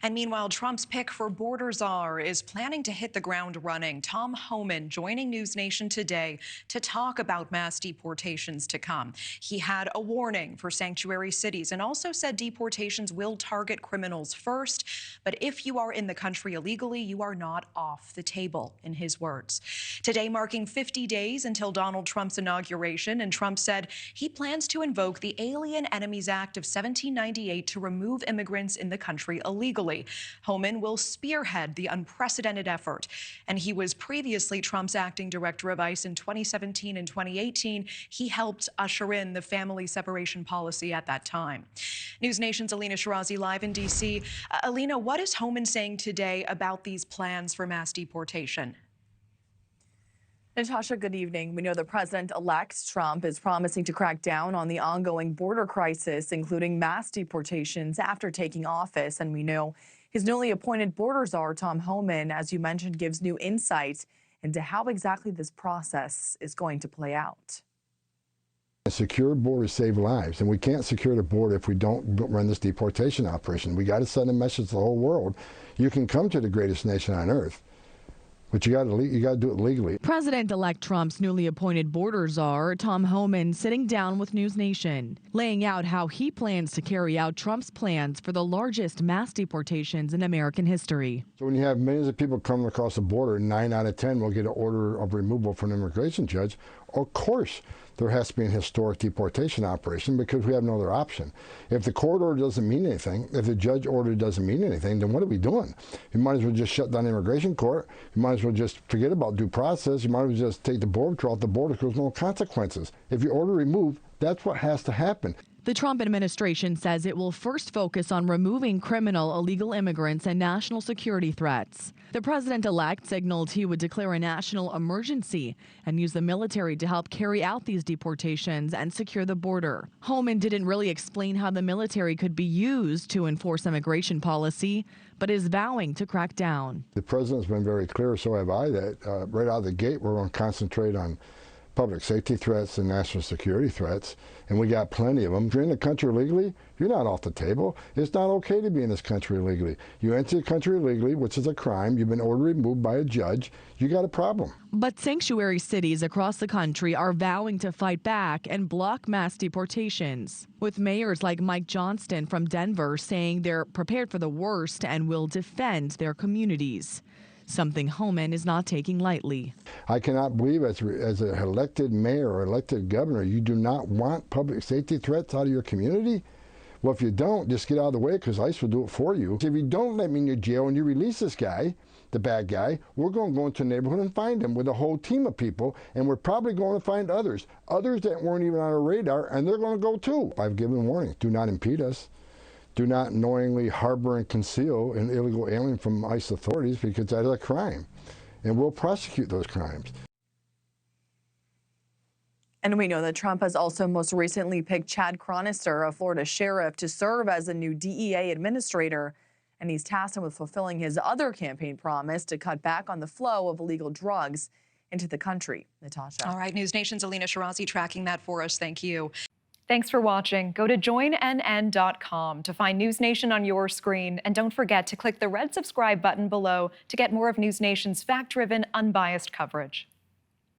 And meanwhile, Trump's pick for border czar is planning to hit the ground running. Tom Homan joining NewsNation today to talk about mass deportations to come. He had a warning for sanctuary cities and also said deportations will target criminals first. But if you are in the country illegally, you are not off the table, in his words. Today marking 50 days until Donald Trump's inauguration, and Trump said he plans to invoke the Alien Enemies Act of 1798 to remove immigrants in the country illegally. Homan will spearhead the unprecedented effort, and he was previously Trump's acting director of ICE in 2017 and 2018. He helped usher in the family separation policy at that time. NewsNation's Elina Shirazi live in D.C. Elina, what is Homan saying today about these plans for mass deportation? Natasha, good evening. We know the president-elect Trump is promising to crack down on the ongoing border crisis, including mass deportations after taking office. And we know his newly appointed border czar, Tom Homan, as you mentioned, gives new insight into how exactly this process is going to play out. A secure border save lives, and we can't secure the border if we don't run this deportation operation. We got to send a message to the whole world. You can come to the greatest nation on earth, but you got to do it legally. President-elect Trump's newly appointed border czar, Tom Homan, sitting down with NewsNation, laying out how he plans to carry out Trump's plans for the largest mass deportations in American history. So when you have millions of people coming across the border, 9 out of 10 will get an order of removal from an immigration judge. Of course, there has to be an historic deportation operation because we have no other option. If the court order doesn't mean anything, if the judge order doesn't mean anything, then what are we doing? You might as well just shut down the immigration court. You might as well just forget about due process. You might as well just take the border patrol off the border because there's no consequences. If you order removed, that's what has to happen. The Trump administration says it will first focus on removing criminal illegal immigrants and national security threats. The president-elect signaled he would declare a national emergency and use the military to help carry out these deportations and secure the border. Homan didn't really explain how the military could be used to enforce immigration policy, but is vowing to crack down. The president's been very clear, so have I, that right out of the gate we're going to concentrate on public safety threats and national security threats, and we got plenty of them. If you're in the country illegally, you're not off the table. It's not okay to be in this country illegally. You enter the country illegally, which is a crime, you've been ordered removed by a judge, you got a problem. But sanctuary cities across the country are vowing to fight back and block mass deportations, with mayors like Mike Johnston from Denver saying they're prepared for the worst and will defend their communities, something Homan is not taking lightly. I cannot believe as an elected mayor or elected governor, you do not want public safety threats out of your community? Well, if you don't, just get out of the way because ICE will do it for you. If you don't let me in your jail and you release this guy, the bad guy, we're going to go into a neighborhood and find him with a whole team of people, and we're probably going to find others that weren't even on our radar, and they're going to go too. I've given warning, do not impede us. Do not knowingly harbor and conceal an illegal alien from ICE authorities because that is a crime, and we'll prosecute those crimes. And we know that Trump has also most recently picked Chad Chronister, a Florida sheriff, to serve as a new DEA administrator, and he's tasked him with fulfilling his other campaign promise to cut back on the flow of illegal drugs into the country. Natasha. All right, NewsNation's Elina Shirazi tracking that for us. Thank you. Thanks for watching. Go to joinnn.com to find NewsNation on your screen. And don't forget to click the red subscribe button below to get more of NewsNation's fact-driven, unbiased coverage.